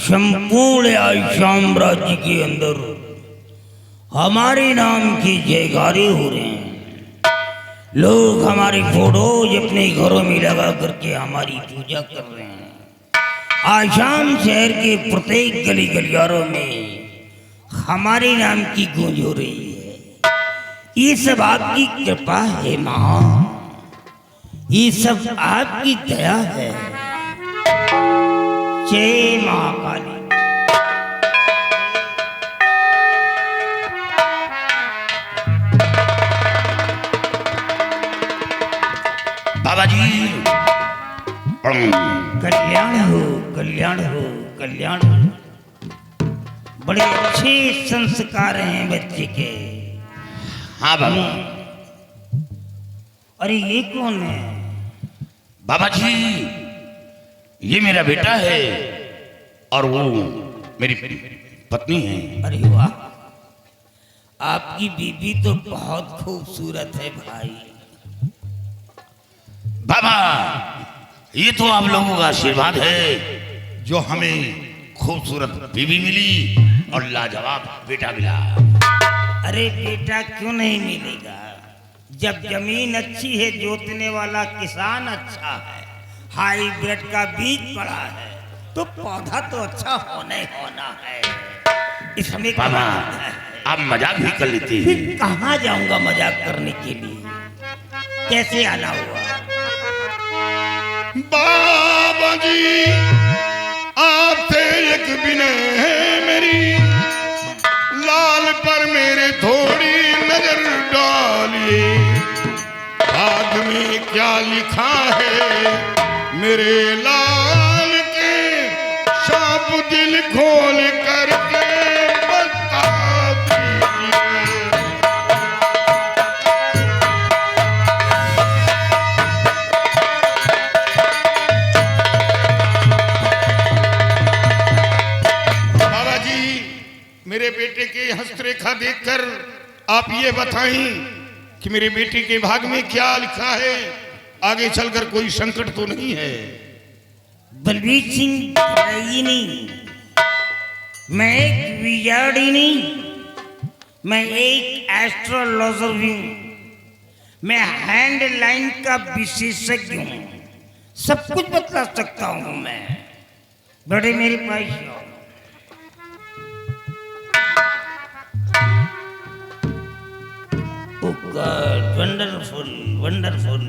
संपूर्ण आसाम राज्य के अंदर हमारे नाम की जयकारे हो रहे हैं। लोग हमारे फोटोज अपने घरों में लगा करके हमारी पूजा कर रहे हैं। आसाम शहर के प्रत्येक गली गलियारों में हमारे नाम की गूंज हो रही है। ये सब आपकी कृपा है माँ, ये सब आपकी दया है। जय महाकाली। बाबा जी कल्याण हो, कल्याण हो, कल्याण हो। बड़े अच्छे संस्कार हैं बच्चे के। हाँ बाबा। अरे ये कौन है? बाबा जी ये मेरा बेटा है और वो मेरी पत्नी है। अरे वाह, आपकी बीबी तो बहुत खूबसूरत है भाई। बाबा ये तो आप लोगों का आशीर्वाद है जो हमें खूबसूरत बीवी मिली और लाजवाब बेटा मिला। अरे बेटा क्यों नहीं मिलेगा? जब जमीन अच्छी है, जोतने वाला किसान अच्छा है, हाईब्रिड का बीज पड़ा है, तो पौधा तो अच्छा होना ही होना है। इसमें बाबा आप मजाक भी कर लेते हैं। फिर कहाँ जाऊंगा मजाक करने के लिए? कैसे आना हुआ? बाबा जी आपसे एक विनय है मेरी, लाल पर मेरे थोड़ी नजर डालिए। भाग में क्या लिखा है मेरे लाल के, सब दिल खोल करके बता दीजिए। बाबा जी मेरे बेटे के हस्तरेखा देखकर आप ये बताएं कि मेरे बेटे के भाग में क्या लिखा है, आगे चलकर कोई संकट तो नहीं है। बलबीर सिंह नहीं, मैं एक विजार्डी नहीं, मैं एक एस्ट्रोलॉजर हूं, मैं हैंड लाइन का विशेषज्ञ हूं, सब कुछ बता सकता हूं मैं। बड़े मेरे पास आओ। Oh God, wonderful, wonderful।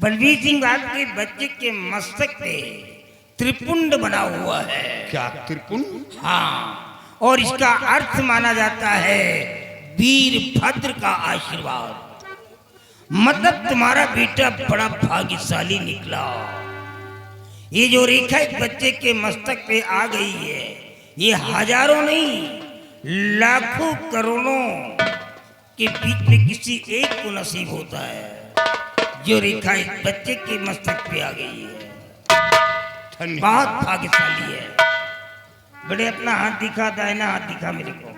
Balbir Singh आपके बच्चे के मस्तक पे त्रिपुंड बना हुआ है। क्या त्रिपुंड? हाँ, और इसका अर्थ माना जाता है वीरभद्र का आशीर्वाद। मतलब तुम्हारा बेटा बड़ा भाग्यशाली निकला। ये जो रेखा इस बच्चे के मस्तक पे आ गई है, ये हजारों नहीं लाखों करोड़ों के बीच में किसी एक को नसीब होता है। जो रेखा इस बच्चे के मस्तक पे आ गई है, बहुत भाग्यशाली है। बड़े अपना हाथ दिखा, दाहिना हाथ दिखा मेरे को।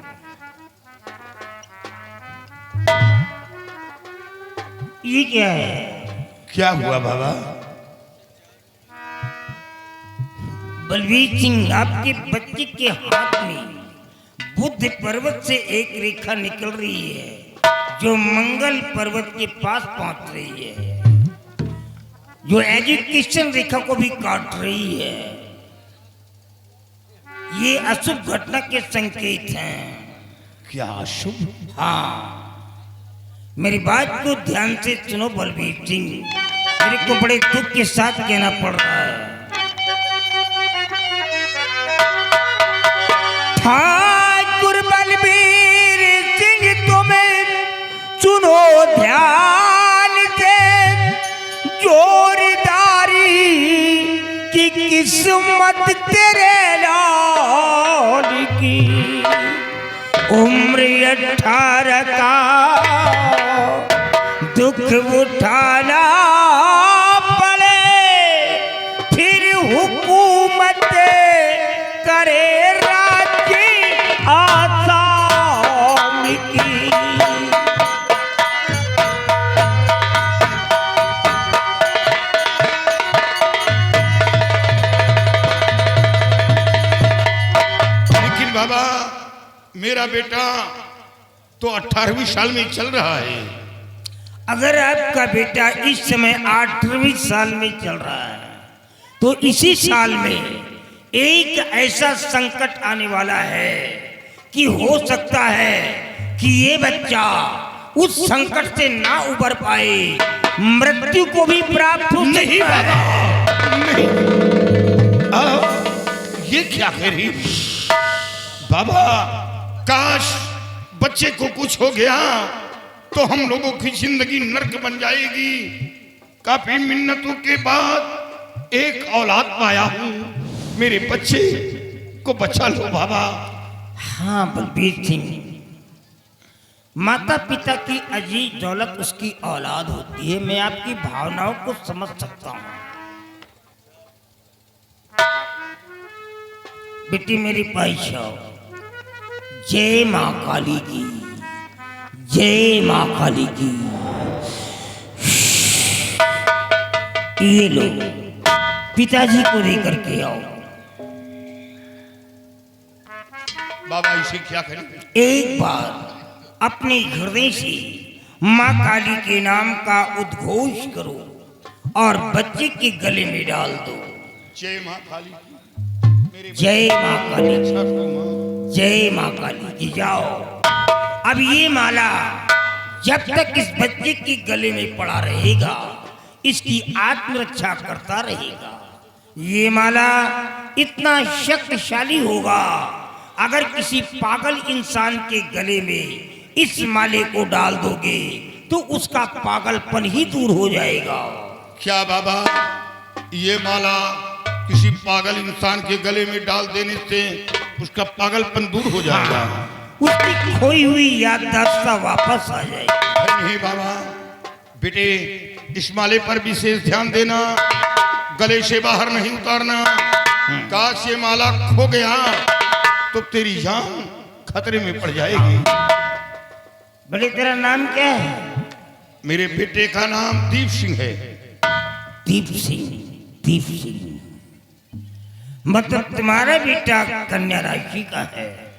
ये क्या है? क्या हुआ बाबा? बलबीर सिंह आपके बच्चे के हाथ में बुद्ध पर्वत से एक रेखा निकल रही है जो मंगल पर्वत के पास पहुंच रही है, जो एजुकेशन रेखा को भी काट रही है। ये अशुभ घटना के संकेत हैं। क्या अशुभ? हाँ, मेरी बात को ध्यान से सुनो बलबीर सिंह, मेरे को बड़े दुख के साथ कहना पड़ रहा है। ठाकुर बलबीर सिंह तुम्हें सुनो ध्यान से, जोरदारी की किस्मत तेरे लाल की। उम्र 18 का दुख उठाना पड़े, फिर हुकूमत करे राज्य आसाम की। मेरा बेटा तो 18वीं साल में चल रहा है। अगर आपका बेटा इस समय 8वीं साल में चल रहा है तो इसी साल में एक ऐसा संकट आने वाला है कि हो सकता है कि ये बच्चा उस संकट से ना उबर पाए, मृत्यु को भी प्राप्त हो नहीं सकता है। नहीं, ये क्या कह रही बाबा? काश बच्चे को कुछ हो गया तो हम लोगों की जिंदगी नर्क बन जाएगी। काफी मिन्नतों के बाद एक औलाद पाया हूं, मेरे बच्चे को बचा लो बाबा। हाँ बलबीर सिंह, माता पिता की अजीज दौलत उसकी औलाद होती है। मैं आपकी भावनाओं को समझ सकता हूँ। बेटी मेरी पाइशा, जय माँ काली की, जय माँ काली की। ये लो, पिताजी को लेकर के आओ। बाबा इसे क्या करें? एक बार अपने हृदय से माँ काली के नाम का उद्घोष करो और बच्चे के गले में डाल दो। जय माँ काली, जय माँ काली, अच्छा को माँ। जय माँ काली की। जाओ, अब ये माला जब तक इस बच्चे के गले में पड़ा रहेगा, इसकी आत्मरक्षा करता रहेगा। ये माला इतना शक्तिशाली होगा, अगर किसी पागल इंसान के गले में इस माले को डाल दोगे तो उसका पागलपन ही दूर हो जाएगा। क्या बाबा, ये माला किसी पागल इंसान के गले में डाल देने से उसका पागलपन दूर हो जाएगा? उसकी खोई हुई याददाश्त वापस आ जाएगी। नहीं बाबा, बेटे इस माले पर विशेष ध्यान देना, गले से बाहर नहीं उतारना। काश ये माला खो गया तो तेरी जान खतरे में पड़ जाएगी। बड़े, तेरा नाम क्या है? मेरे बेटे का नाम दीप सिंह है। दीप सिंह, दीप सिंह। मतलब तुम्हारा बेटा कन्या राशि का है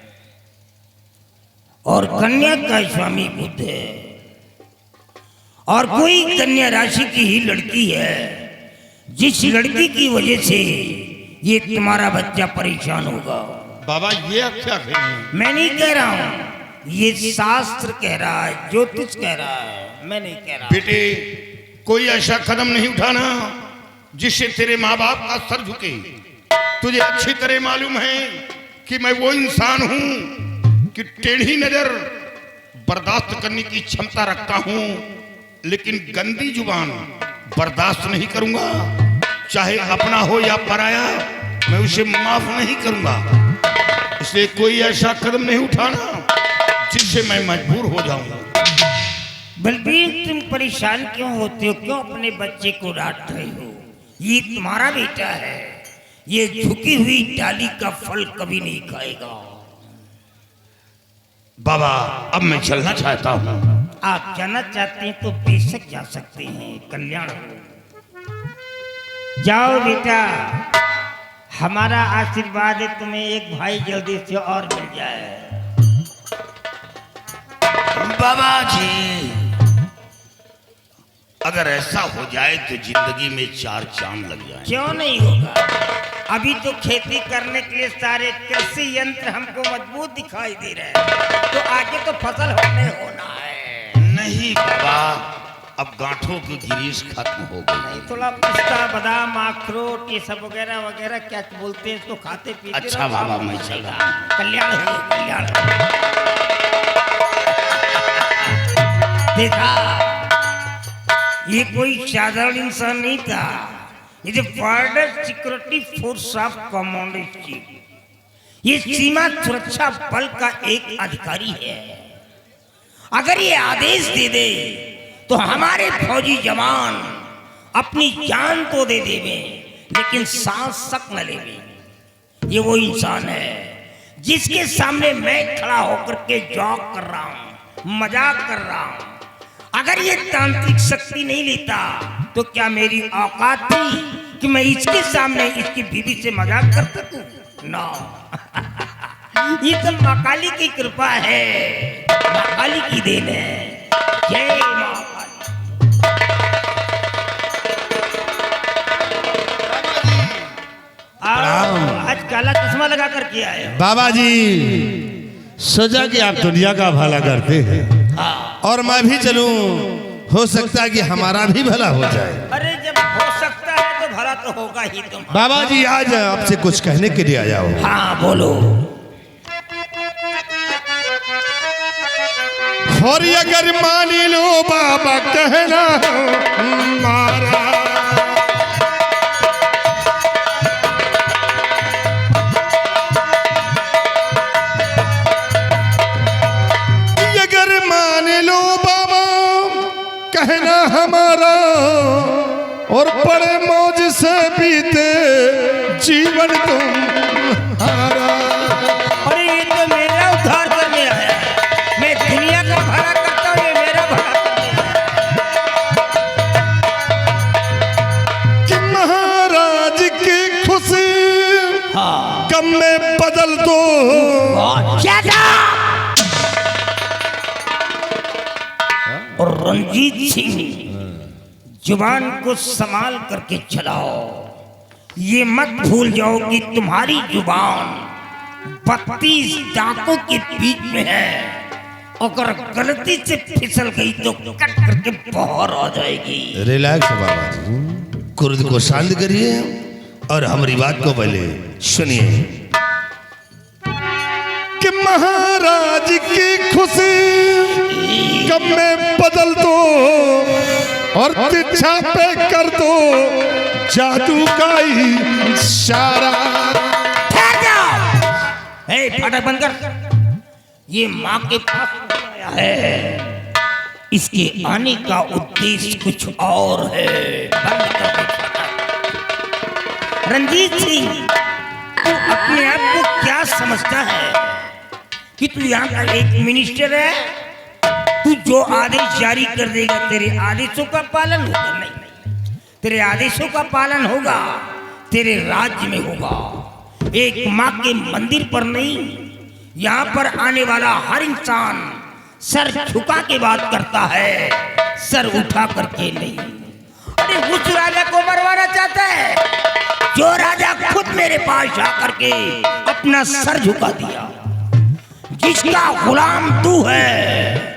और कन्या का स्वामी बुध है, और कोई कन्या राशि की ही लड़की है जिस लड़की की वजह से ये तुम्हारा बच्चा परेशान होगा। बाबा ये आप क्या कह रहे हैं? मैं नहीं कह रहा हूं, ये शास्त्र कह रहा है, ज्योतिष कह रहा है, मैं नहीं कह रहा। बेटे कोई ऐसा कदम नहीं उठाना जिससे तेरे माँ बाप का सर झुके। तुझे अच्छी तरह मालूम है कि मैं वो इंसान हूं कि टेढ़ी नजर बर्दाश्त करने की क्षमता रखता हूं, लेकिन गंदी जुबान बर्दाश्त नहीं करूंगा। चाहे अपना हो या पराया, मैं उसे माफ नहीं करूंगा। इसलिए कोई ऐसा कदम नहीं उठाना जिससे मैं मजबूर हो जाऊंगा। बलबीर, तुम परेशान क्यों होते हो? क्यों अपने बच्चे को डांट रहे हो? ये तुम्हारा बेटा है, ये झुकी हुई डाली का फल कभी नहीं खाएगा। बाबा अब मैं चलना चाहता हूँ। आप जाना चाहते हैं तो बेशक जा सकते हैं, कल्याण हो। जाओ बेटा, हमारा आशीर्वाद है तुम्हें एक भाई जल्दी से और मिल जाए। बाबा जी, अगर ऐसा हो जाए तो जिंदगी में 4 चांद लग जाए। क्यों नहीं होगा? अभी तो खेती करने के लिए सारे कृषि यंत्र हमको मजबूत दिखाई दे रहे हैं, तो आगे तो फसल होना है। नहीं बाबा, अब गांठों की गिरीश खत्म हो गई। थोड़ा पिस्ता, बादाम, अखरोट, ये सब वगैरह वगैरह क्या बोलते हैं इसको, खाते पीते अच्छा रहो, बाबा, सब मैं हो चल जाएगा। रहा हूं। कल्याण हो, कल्याण हो। देखा, ये कोई साधारण इंसान नहीं था, ये border security force of commander chief, ये सीमा सुरक्षा बल का एक अधिकारी है। अगर ये आदेश दे दे तो हमारे फौजी जवान अपनी जान तो दे देवे, लेकिन सांस तक न लेवे। ये वो इंसान है जिसके सामने मैं खड़ा होकर के जॉक कर रहा हूं, मजाक कर रहा हूं। अगर ये तांत्रिक शक्ति नहीं लेता तो क्या मेरी औकात थी कि मैं इसके सामने इसकी बीवी से मजाक कर सकूं? नो। ये सब माँ काली की कृपा है, माँ काली की देन है। जय माँ काली। आज काला चश्मा लगा कर किया है बाबा जी। सोचा कि आप दुनिया का भला करते हैं और मैं भी चलूं, हो सकता है कि हमारा भी भला हो जाए। अरे जब हो सकता है तो भला तो होगा ही तुम। बाबा जी आज आपसे कुछ कहने के लिए आया हूँ। हाँ बोलो। और अगर मान लो बाबा कहना हमारा, अगर मान लो बाबा कहना हमारा, और बड़े मौज से बीते जीवन तुम्हारा। अरे ये तो मेरा उद्धार करने आया है, मैं दुनिया का भला करता हूँ, ये मेरा भला करने आया है। कि महाराज की खुशी हाँ कम में बदल दो। और रंजीत सिंह जुबान को संभाल करके चलाओ। ये मत भूल जाओ कि तुम्हारी जुबान 32 दांतों के बीच में है, अगर गलती से फिसल गई तो कट करके बाहर आ जाएगी। रिलैक्स बाबा जी, क्रोध को शांत करिए और हमारी बात को पहले सुनिए। कि महाराज की खुशी कम में बदल दो, और तिरछा पे कर दो जादू का इशारा। ठहर जाओ। ए, फाटक बंद कर। ये माँ के पास आया है, इसके आने का उद्देश्य कुछ और है। बंद कर दे फाटक। रंजीत सिंह, तू अपने आप को क्या समझता है कि तू यहाँ का एक मिनिस्टर है? तू जो आदेश जारी कर देगा तेरे आदेशों का पालन होगा? नहीं, तेरे आदेशों का पालन होगा तेरे राज्य में होगा, एक माँ के मंदिर पर नहीं। यहाँ पर आने वाला हर इंसान सर झुका के बात करता है, सर उठा करके नहीं। अरे उस राजा को मरवाना चाहता है जो राजा खुद मेरे पास आकर के अपना सर झुका दिया, जिसका गुलाम तू है।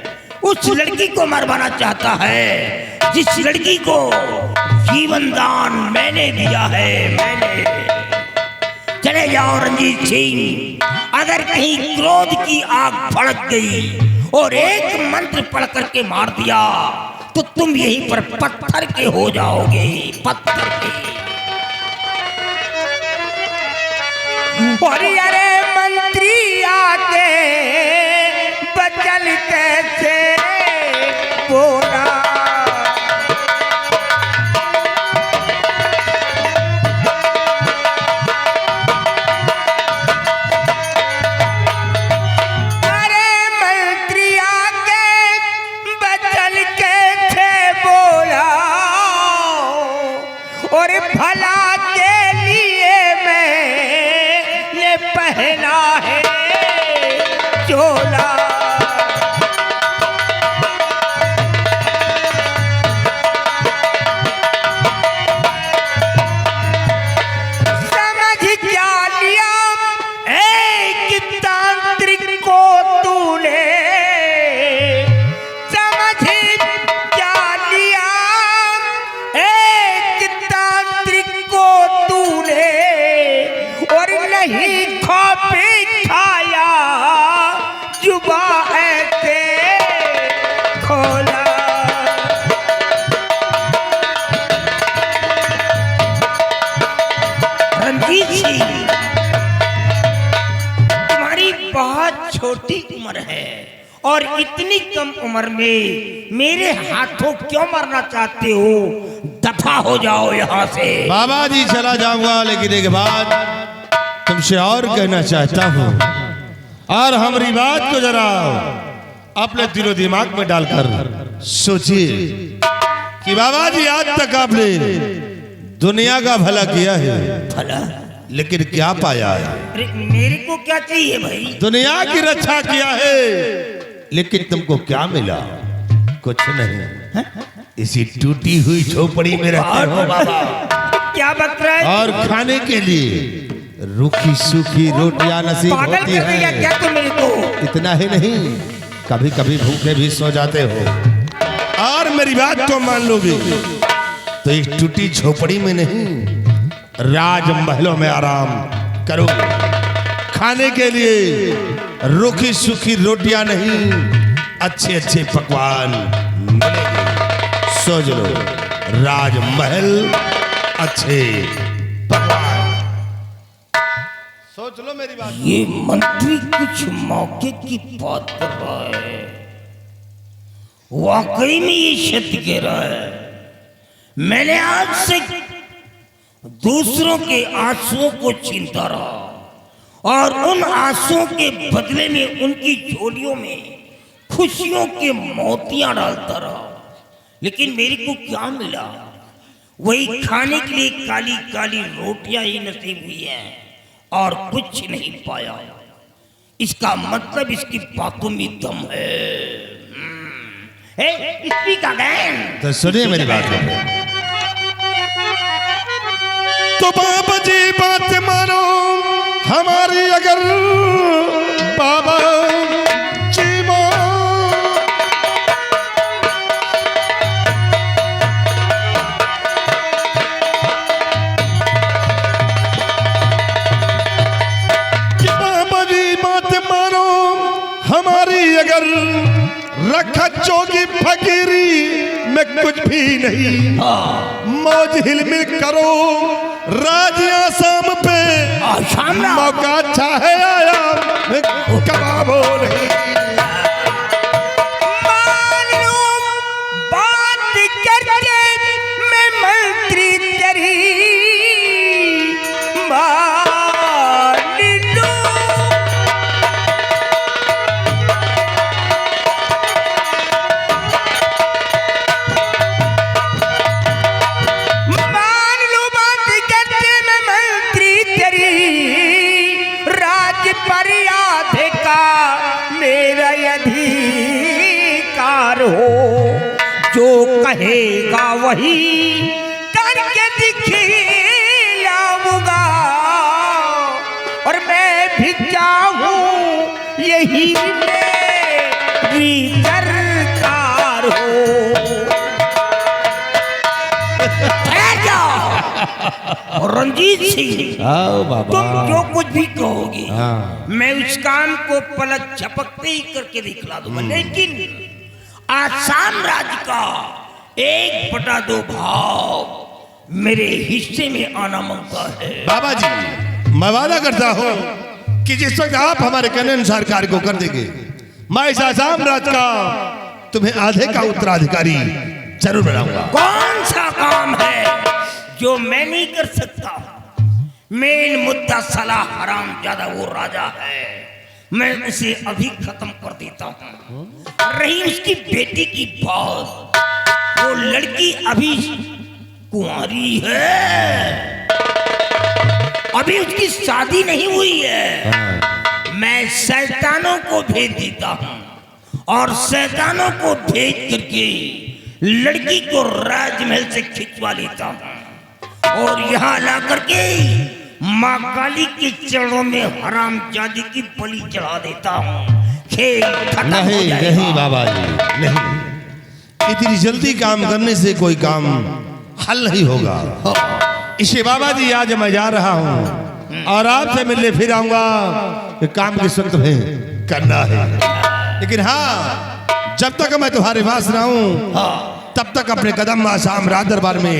उस लड़की को मरवाना चाहता है जिस लड़की को जीवन दान मैंने दिया है, मैंने। चले जाओ रंजीत सिंह, अगर कहीं क्रोध की आग भड़क गई और एक मंत्र पढ़ करके मार दिया तो तुम यहीं पर पत्थर के हो जाओगे, पत्थर के। और अरे मंत्री आके बचल कैसे बोला, अरे मंत्री आके बचल कैसे बोला, और भला के लिए मैंने पहना है चोला। तुम्हारी बहुत छोटी उम्र है और इतनी कम उम्र में मेरे हाथों क्यों मरना चाहते हो? दफा हो जाओ यहाँ से। बाबा जी चला जाऊंगा, लेकिन एक बात तुमसे और कहना चाहता हूँ, और हमारी बात को जरा अपने दिलो दिमाग में डालकर सोचिए कि बाबा जी आज तक आपने दुनिया का भला किया है, भला लेकिन क्या पाया है? अरे मेरे को क्या चाहिए भाई? दुनिया की रक्षा किया है, लेकिन तुमको क्या मिला? कुछ नहीं। इसी टूटी हुई झोपड़ी में रहते हो बाबा। क्या बक रहा है? और खाने के लिए रूखी सूखी रोटियां नसीब पागल होती कर देगा है। क्या तुम मेरे को? इतना ही नहीं, कभी कभी भूखे भी सो जाते हो। और मेरी बात तो मान लोगे तो इस टूटी झोपड़ी में नहीं, राजमहलों में आराम करोगे। खाने के लिए रूखी सूखी रोटियां नहीं, अच्छे अच्छे पकवान मिलेंगे। सोच लो, राजमहल, अच्छे पकवान। सोच लो मेरी बात। ये मंत्री कुछ मौके की बात कर रहा है। वाकई में ये सत्य कह रहा है। मैंने आज से दूसरों के आंसुओं को छीनता रहा और उन आंसुओं के बदले में उनकी झोलियों में खुशियों के मोतियां डालता रहा, लेकिन मेरे को क्या मिला? वही खाने के लिए काली काली रोटियां ही नसीब हुई हैं और कुछ नहीं पाया। इसका मतलब इसकी बातों में दम है। Speak again. तो सुनिए मेरी बात को। तो बाबा जी बात मानो हमारी, अगर बाबा जी कि बाबा जी बात मानो हमारी, अगर रखा जोगी फकीरी में कुछ भी नहीं। मौज हिलमिल करो राज आसाम पे, मौका अच्छा है आया कबाब हो रही। बात करके मैं मंत्री तेरी जो कहेगा वही करके दिखलाऊंगा, और मैं भी चाहूं यही मेरी सरकार हो। और रंजीत सिंह, तुम जो कुछ भी कहोगे मैं उस काम को पलक झपकते ही करके दिखला दूंगा, लेकिन आसाम राज्य का 1/2 भाग मेरे हिस्से में आना मांगता है। बाबा जी, मैं वादा करता हूँ कि जिस वक्त आप हमारे कहने अनुसार कार्य को कर देंगे, मैं इस आसाम राज्य का तुम्हें आधे का उत्तराधिकारी जरूर बनाऊंगा। कौन सा काम है जो मैं नहीं कर सकता? मेन मुद्दा साला हराम ज्यादा वो राजा है, मैं उसे अभी खत्म कर देता हूँ। रही उसकी बेटी की बात, वो लड़की अभी कुंवारी है, अभी उसकी शादी नहीं हुई है। मैं शैतानों को भेज देता हूँ और शैतानों को भेज करके लड़की को राजमहल से खिंचवा लेता हूँ और यहाँ ला करके माँ काली के चरणों में हरामजादी की बलि चढ़ा देता हूँ। खेल खत्म हो जाएगा। नहीं बाबा जी, नहीं, इतनी जल्दी काम करने से कोई काम हल नहीं होगा। इसे बाबा जी आज मैं जा रहा हूँ और आपसे मिलने फिर आऊंगा कि काम किस वक्त में करना है। लेकिन हाँ, जब तक मैं तुम्हारे पास रहूं तब तक अपने कदम आसाम राज दरबार में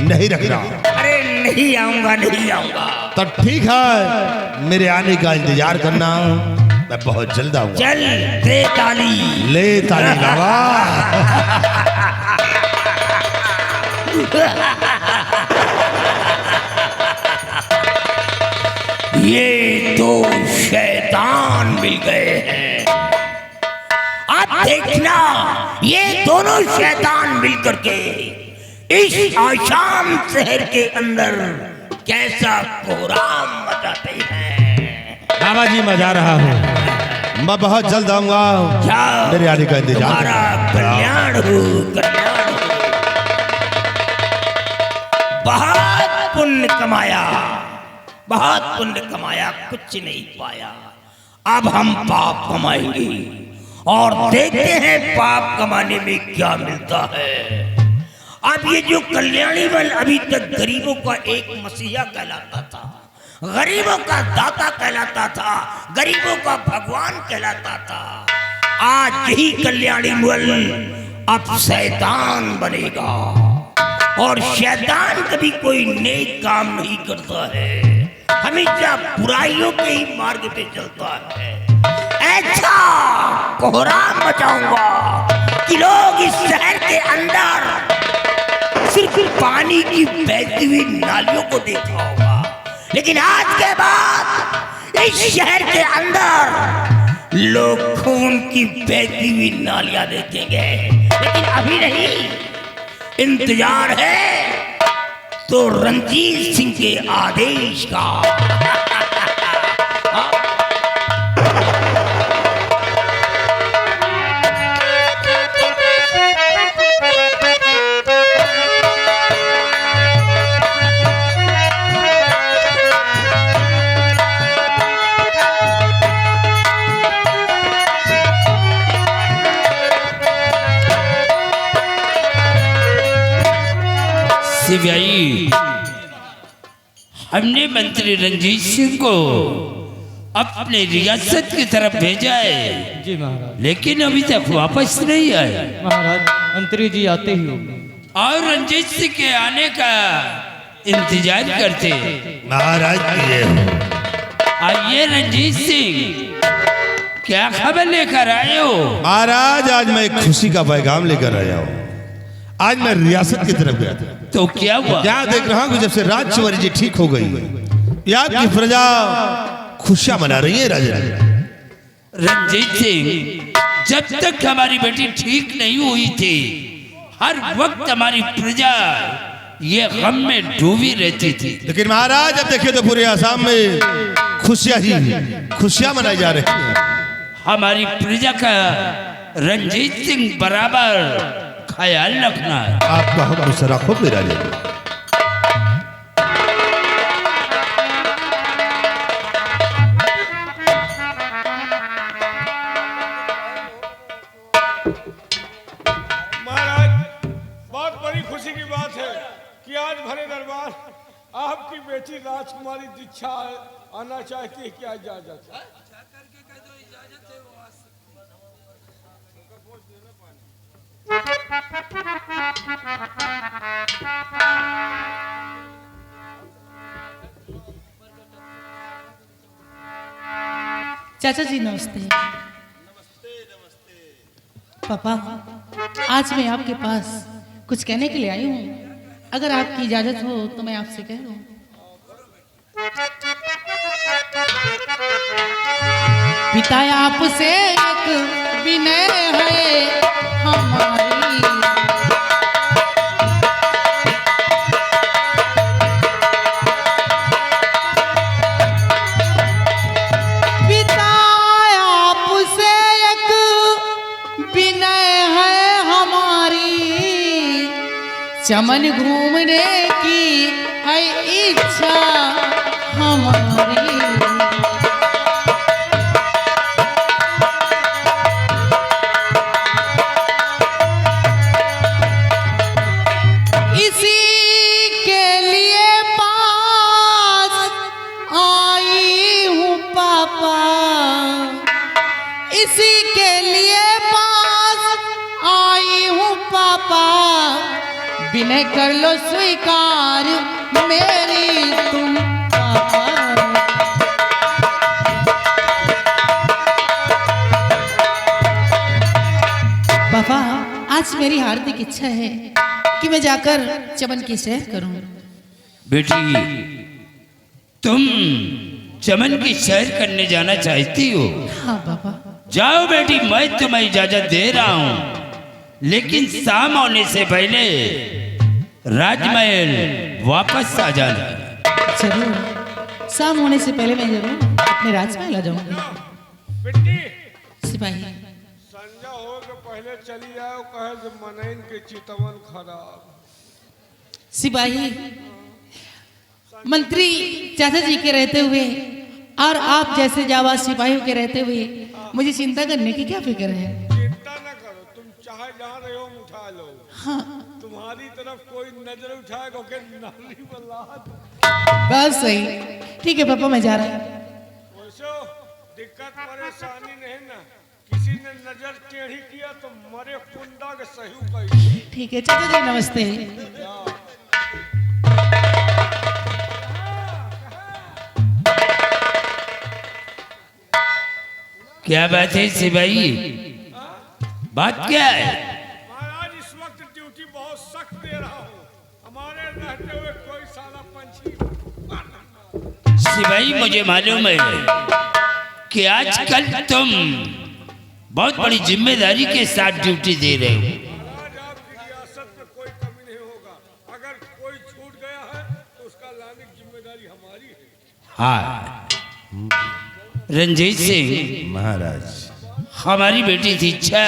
नहीं रखना। अरे नहीं आऊंगा, नहीं आऊंगा। तो ठीक है, मेरे आने का इंतजार करना, मैं बहुत जल्द आऊंगा। चल दे ताली। ले ताली बाबा। ये दो शैतान मिल गए हैं। अब देखना, ये दोनों शैतान मिलकर के इस आसाम शहर के अंदर कैसा कोहराम मचाते हैं। बाबा जी मैं जा रहा हूँ, मैं बहुत जल्द आऊंगा। जाओ, मेरे आने का इंतजार तुम्हारा कल्याण हो, कल्याण हो। बहुत पुण्य कमाया, बहुत पुण्य कमाया, कुछ नहीं पाया। अब हम पाप कमाएंगे और देखते हैं पाप कमाने में क्या मिलता है। अब ये जो कल्याणी बल अभी तक गरीबों का एक मसीहा कहलाता था, गरीबों का दाता कहलाता था, गरीबों का भगवान कहलाता था, आज यही कल्याणी बल अब शैतान बनेगा। और शैतान कभी कोई नेक काम नहीं करता है, हमेशा बुराइयों के ही मार्ग पे चलता है। ऐसा कोहराम मचाऊंगा कि लोग इस शहर के अंदर सिर्फ पानी की बहती हुई नालियों को देखा होगा, लेकिन आज के बाद इस शहर के अंदर लोग खून की बहती हुई नालियां देखेंगे। लेकिन अभी नहीं, इंतजार है तो रंजीत सिंह के आदेश का। भाई, हमने मंत्री रंजीत सिंह को अपने रियासत की तरफ भेजा है। जी महाराज। लेकिन अभी तक वापस नहीं आए। महाराज मंत्री जी आते ही होंगे। और रंजीत सिंह के आने का इंतजार करते। महाराज ये आइए रंजीत सिंह, क्या खबर लेकर आए हो? महाराज आज मैं एक खुशी का पैगाम लेकर आया हूँ। आज मैं रियासत की तरफ गया था, तो क्या हुआ? यहाँ देख रहा हूँ जब से राजकुमारी जी ठीक हो गई, यहाँ की प्रजा खुशियां मना रही है। राजा रंजीत सिंह, जब तक हमारी बेटी ठीक नहीं हुई थी, हर वक्त हमारी प्रजा ये गम में डूबी रहती थी। लेकिन महाराज अब देखिए तो पूरे आसाम में खुशियां मनाई जा रही है। हमारी प्रजा का रंजीत सिंह बराबर ख्याल रखना है। आपका हुक्म सरा खूब मेरा ले। महाराज, बहुत बड़ी खुशी की बात है कि आज भरे दरबार आपकी बेटी राजकुमारी दीक्षा आना चाहती है। क्या इजाजत है? चाचा जी नमस्ते। पापा, आज मैं आपके पास कुछ कहने के लिए आई हूँ। अगर आपकी इजाजत हो तो मैं आपसे कह दूँ। पिता आपसे एक विनय है हमारी, पिता आपसे एक विनय है हमारी, चमन घूमने की है इच्छा हमारी। विनय कर लो स्वीकार मेरी तुम पापा। आज मेरी हार्दिक इच्छा है कि मैं जाकर चमन की सैर करूं। बेटी, तुम चमन की सैर करने जाना चाहती हो? हाँ पापा। जाओ बेटी, मैं तुम्हें इजाजत दे रहा हूँ, लेकिन शाम होने से पहले राजमहल वापस आ जाना। जरूर, शाम होने से पहले मैं जरूर अपने राजमहल आ जाऊंगी। बेटी सिपाही, संजा हो के पहले चली जाओ, कहे जे मनैन के चितवन खराब। सिपाही, मंत्री चाचा जी के रहते हुए और आप जैसे जाबाज सिपाहियों के रहते हुए मुझे चिंता करने की क्या फिक्र है? चिंता न करो, तुम चाहे जहाँ रहे हो उठा लो। हाँ, तुम्हारी तरफ कोई नजर उठाएगा कि नाली बल्लाद। बस सही। ठीक है पापा, मैं जा रहा हूँ। वैसे दिक्कत परेशानी नहीं ना, किसी ने नजर टेढ़ी किया तो मरे कुंडा के सही कही। ठीक है चाचा जी, नमस्ते। क्या बात है सिपाही, बात क्या है? महाराज इस वक्त ड्यूटी बहुत सख्त दे रहा हूँ, हमारे रहते हुए कोई साला पंछी। सिपाही, मुझे मालूम है कि आजकल तुम बहुत बड़ी जिम्मेदारी के साथ ड्यूटी दे रहे हो। महाराज आपकी रियासत में कोई कमी नहीं होगा, अगर कोई छूट गया है तो उसका लाने की जिम्मेदारी हमारी है। हाँ रंजीत सिंह महाराज, हमारी बेटी थी इच्छा,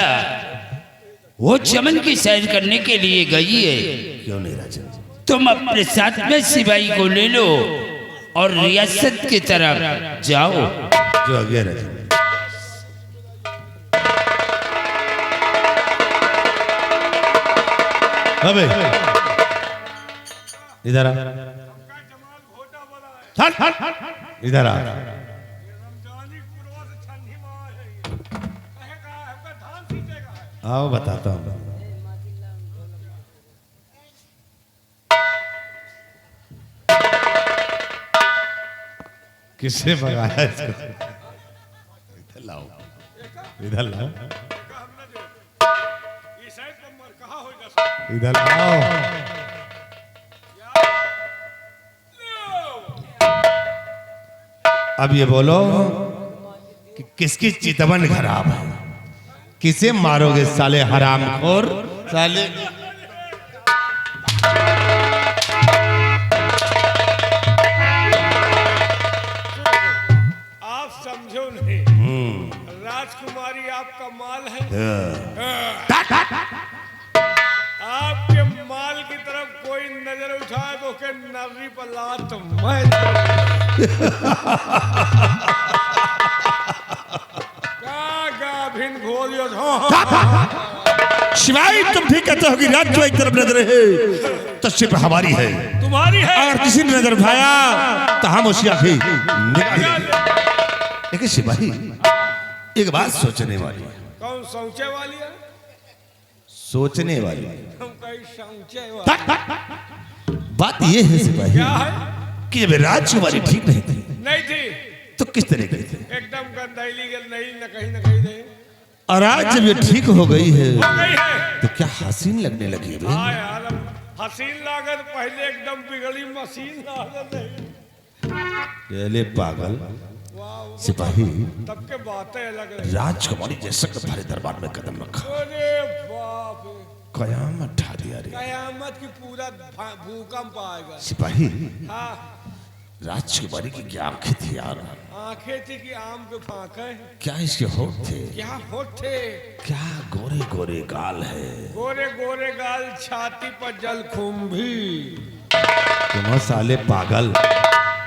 वो चमन की सैर करने के लिए गई है। क्यों नहीं राजन? तुम अपने साथ में सिपाही को ले लो और रियासत की तरफ जाओ। जो आगे राजन। अबे इधर आ, इधर आ। रमजानी पूर्वा से ठंडी माँ है ये। कहेगा आपका धान सींचेगा है। आओ बताता हूँ। किसने भगाया इसको? इधर लाओ, इधर लाओ, देखा हमने जो ये शायद तो मर कहा होगा सब। इधर लाओ। अब ये बोलो कि किसकी चितवन खराब है? किसे मारोगे साले हरामखोर साले? आप समझो नहीं, राजकुमारी आपका माल है। आपके माल की तरफ कोई नजर उठाए तो के नर्री पर लात मैं गाभिन घोलियो। शिवाय, तुम ठीक कहते हो कि राज्य एक तरफ नजर है तो सिर्फ हमारी है। तुम्हारी है। अगर किसी ने नजर उठाया तो हम उसकी आंखें निकाल देंगे। लेकिन सिपाही, एक बात सोचने वाली है। कौन सोचे वाली है? सोचने वाली हम कहीं सोचे वाली बात यह है सिपाही क्या है? कि जब राजकुमारी ठीक नहीं थी नहीं थी, तो किस तरह की थी, एकदम गंदैली गल नहीं, न कहीं नहीं। और आज जब ये ठीक हो गई है हो गई है तो क्या हसीन लगने लगी है बे? हाँ यार, अब हसीन लागत पहले एकदम बिगड़ी मशीन लागत है। ये ले पागल सिपाही, तब के बातें अलग रही। राजकुमारी जैसे तुम्हारे दरबार में कदम रखा, अरे बाप रे, कयामत ढा दिया रे। कयामत की पूरा भूकंप आएगा। सिपाही, हाँ, राजकुमारी की क्या आंखें थी यार, आंखें थी कि आम के फांके। क्या इसके होठ थे, क्या होठ थे, क्या गोरे गोरे गाल है, गोरे गोरे गाल, छाती पर जलकुंभी। तुम साले पागल।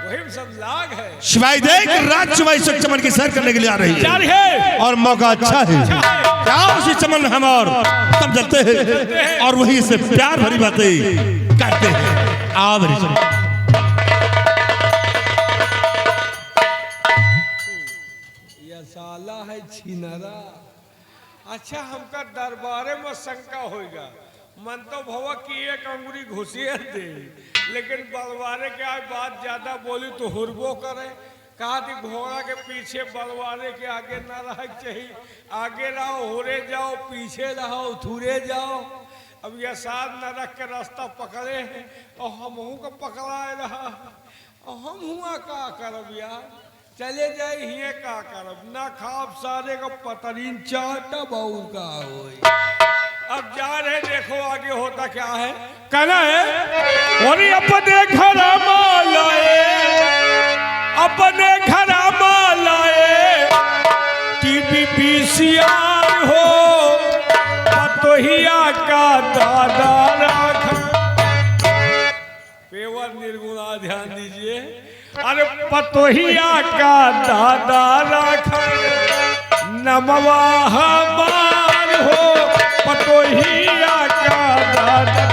वही सब लाग है। शिवाय देख, राजकुमारी से चमन की सैर करने के लिए आ रही क्या है है? और मौका अच्छा है। क्या उसी चमन में हम और तब जलते हैं और वही से प्यार भरी बातें करते हैं। आओ मेरी सुन। यह साला है छिनरा। अच्छा, हमका दरबारे में शंका होगा। मन तो भवा कि एक अंगुरी घुसिए दे, लेकिन बलवारे के आज बात ज्यादा बोली तो हुरबो करे। कहा थी घोड़ा के पीछे बलवारे के आगे ना रह चाहिए। आगे रहो होरे जाओ, पीछे रहो थूरे जाओ। अब यह साथ न रख के रास्ता पकड़े हैं और हम को पकड़ाए रहा, और हम हुआ का करब यार। चले जाए हिये का करब, ना खाब सारे का पतरीन चाटा बहू का होई। अब जा रहे, देखो आगे होता क्या है। कहना है और अब देखा माला अपने घर लाए टीवी पीसीआर हो पतोहिया का दादा राखा। पेवर निर्गुणा ध्यान दीजिए। अरे पतोहिया का दादा राखा नमवा हमार हो पतोहिया का दादा।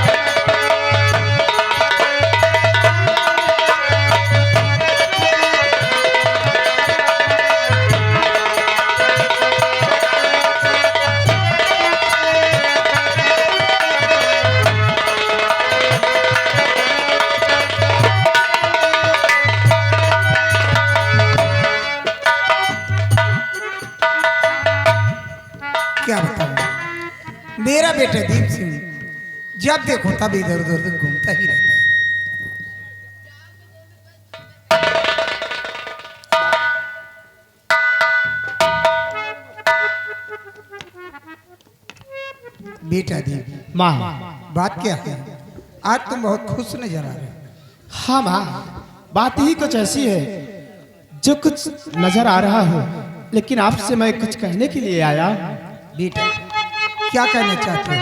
क्या बताऊं, मेरा बेटा दीप सिंह जब देखो तब इधर उधर घूमता ही रहता है। बेटा दीप, माँ बात क्या है? आज तुम बहुत खुश नजर आ रहे हो। हाँ माँ, बात ही कुछ ऐसी है जो कुछ नजर आ रहा हो, लेकिन आपसे मैं कुछ कहने के लिए आया। बेटा क्या कहना चाहते हो?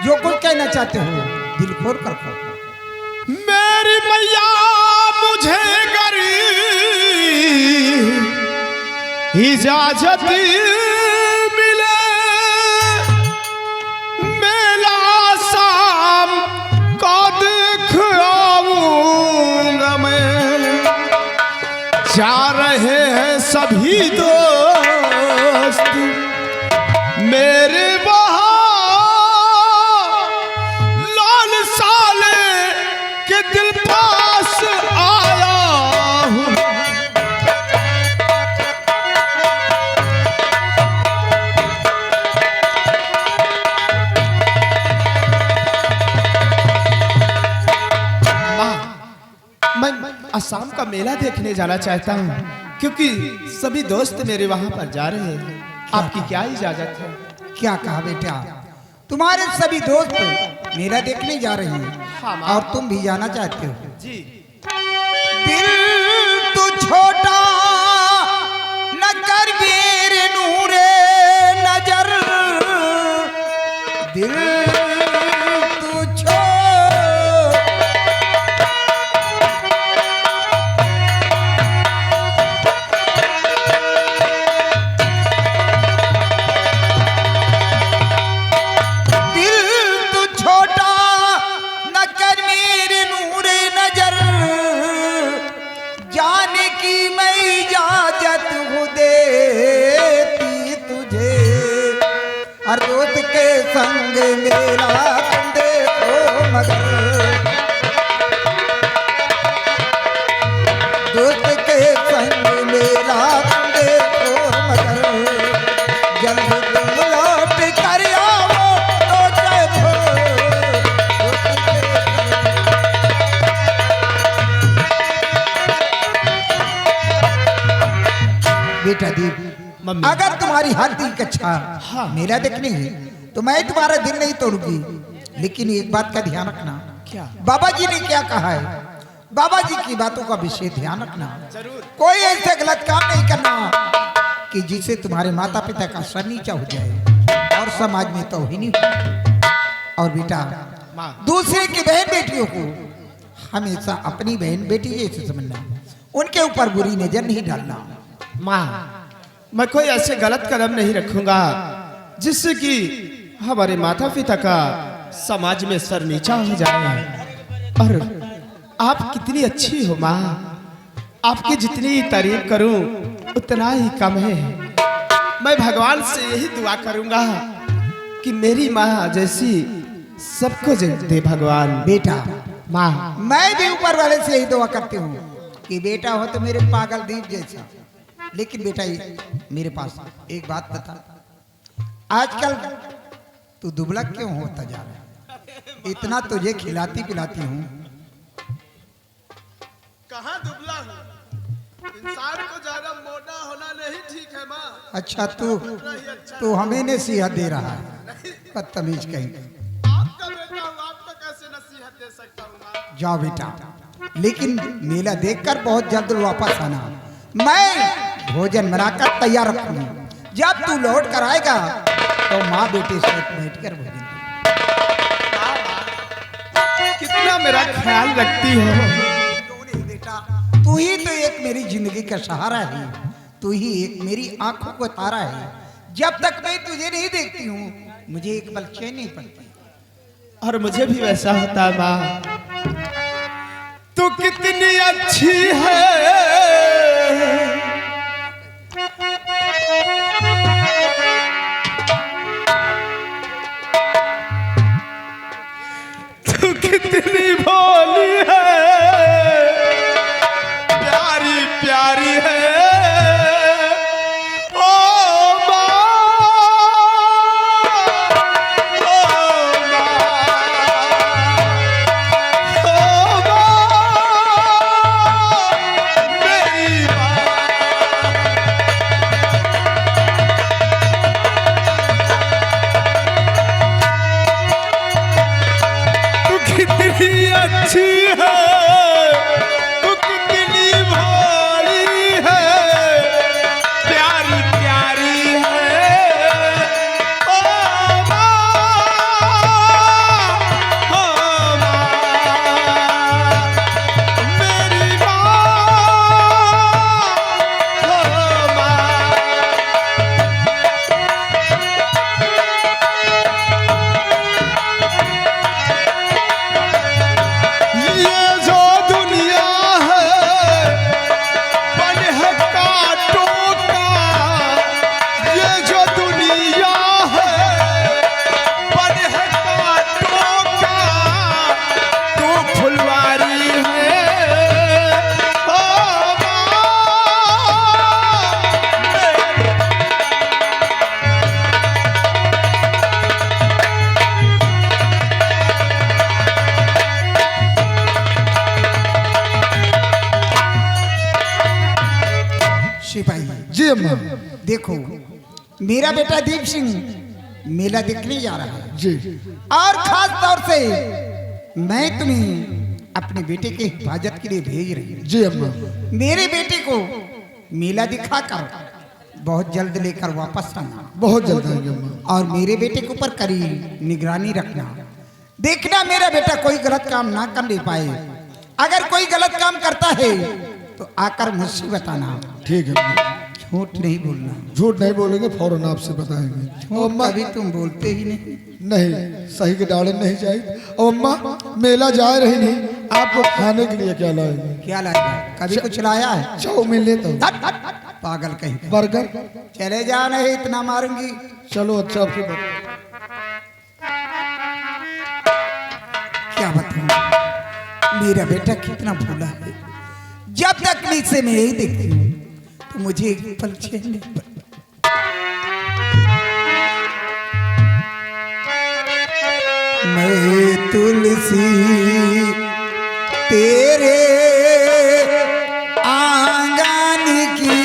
जो कुछ कहना चाहते हो दिल खोल कर कहो। मेरी मैया मुझे गरीब इजाजत मिले, मेला शाम को देख आऊंगा मैं। जा रहे हैं सभी दोस्त मेरे वहाँ, लाल साले के दिल पास आया हूँ। मैं असम का मेला देखने जाना चाहता हूँ, क्योंकि सभी दोस्त मेरे वहाँ पर जा रहे हैं। आपकी क्या इजाजत है? क्या कहा बेटा? तुम्हारे सभी दोस्त मेला देखने जा रहे हैं। हाँ, और तुम भी जाना चाहते हो? जी। दिल तू छोटा न कर मेरे नूरे नजर, दिल तू छोटा। दोस्त के संग मेरा तुम देखो मगर, दोस्त के संग मेरा तुम देखो मगर, जल्द तुम लौट कर आओ तो देखो। बेटा दीप, अगर तुम्हारी हर दिन की इच्छा मेला देखने है तो मैं तुम्हारा दिल नहीं तोड़ूंगी, लेकिन एक बात का ध्यान रखना। क्या? बाबा जी ने क्या कहा है, बाबा जी की बातों का विशेष ध्यान रखना। कोई ऐसे गलत काम नहीं करना कि जिससे तुम्हारे माता पिता का सर नीचा हो जाए और समाज में तौहीन हो। और बेटा, दूसरे की बहन बेटियों को हमेशा अपनी बहन बेटी जैसे समझना, उनके ऊपर बुरी नजर नहीं डालना। माँ, मैं कोई ऐसे गलत कदम नहीं रखूंगा जिससे कि हमारे माता पिता का समाज में सर नीचा हो जाए। और आप कितनी अच्छी हो माँ, आपकी जितनी तारीफ करूं उतना ही कम है। मैं भगवान से यही दुआ करूंगा कि मेरी माँ जैसी सबको दे भगवान। बेटा माँ, मैं भी ऊपर वाले से यही दुआ करती हूँ कि बेटा हो तो मेरे पागल दीप जैसा। लेकिन बेटा मेरे पास एक बात बता, आजकल तू दुबला क्यों होता जा रहा है? इतना तुझे खिलाती पिलाती हूँ। कहाँ दुबला हूँ? इंसान को ज्यादा मोटा होना नहीं ठीक है माँ। अच्छा तू हमें नसीहत दे रहा है, बदतमीज कहीं। आपका बेटा हूँ, आपको कैसे नसीहत दे सकता हूँ माँ? जाओ बेटा, लेकिन मेला देखकर बहुत जल्द वापस आना। मैं भोजन बनाकर तैयार रखूंगा। जब तू लौट कर आएगा तो माँ बेटे साथ बैठकर भोजन कितना मेरा ख्याल रखती हो। बेटा, तू ही तो एक मेरी जिंदगी का सहारा है, तू ही एक मेरी आंखों को तारा है। जब तक मैं तुझे नहीं देखती हूँ मुझे एक पल चैन नहीं पड़ती। और मुझे भी वैसा होता माँ। तू कितनी अच्छी है, तू कितनी भोली है, प्यारी प्यारी है। अच्छी है, तू कितनी भोली है, प्यारी प्यारी है। ओ माँ, मेरी माँ, जी अम्मा। देखो मेरा बेटा दीप सिंह मेला देखने जा रहा है जी। और खास तौर से मैं तुम्हें अपने बेटे के हिफाजत के लिए भेज रही हूँ। जी अम्मा। मेरे बेटे को मेला दिखाकर बहुत जल्द लेकर वापस आना। बहुत जल्द आएंगे अम्मा। और मेरे बेटे के ऊपर कड़ी निगरानी रखना। देखना मेरा बेटा कोई गलत काम ना कर ले पाए। अगर कोई गलत काम करता है तो आकर मुझसे बताना। ठीक है। झूठ नहीं बोलना। झूठ नहीं बोलेंगे, फौरन आपसे बताएंगे। और अम्मा अभी तुम बोलते ही नहीं। नहीं, सही के डालन नहीं चाहिए। और अम्मा मेला जा रही नहीं, आपको खाने के लिए क्या लाएंगे? क्या लाएगा? कभी कुछ लाया है? चाउमीन लेता हूँ। पागल कहीं। बर्गर। चले जा, नहीं इतना मारूंगी। चलो अच्छा आपके क्या बताऊं मेरा बेटा कितना भोला है। जब तक नीचे में यही देखती हूँ तो मुझे एक पल चैन नहीं पड़ता। मैं तुलसी तेरे आंगन की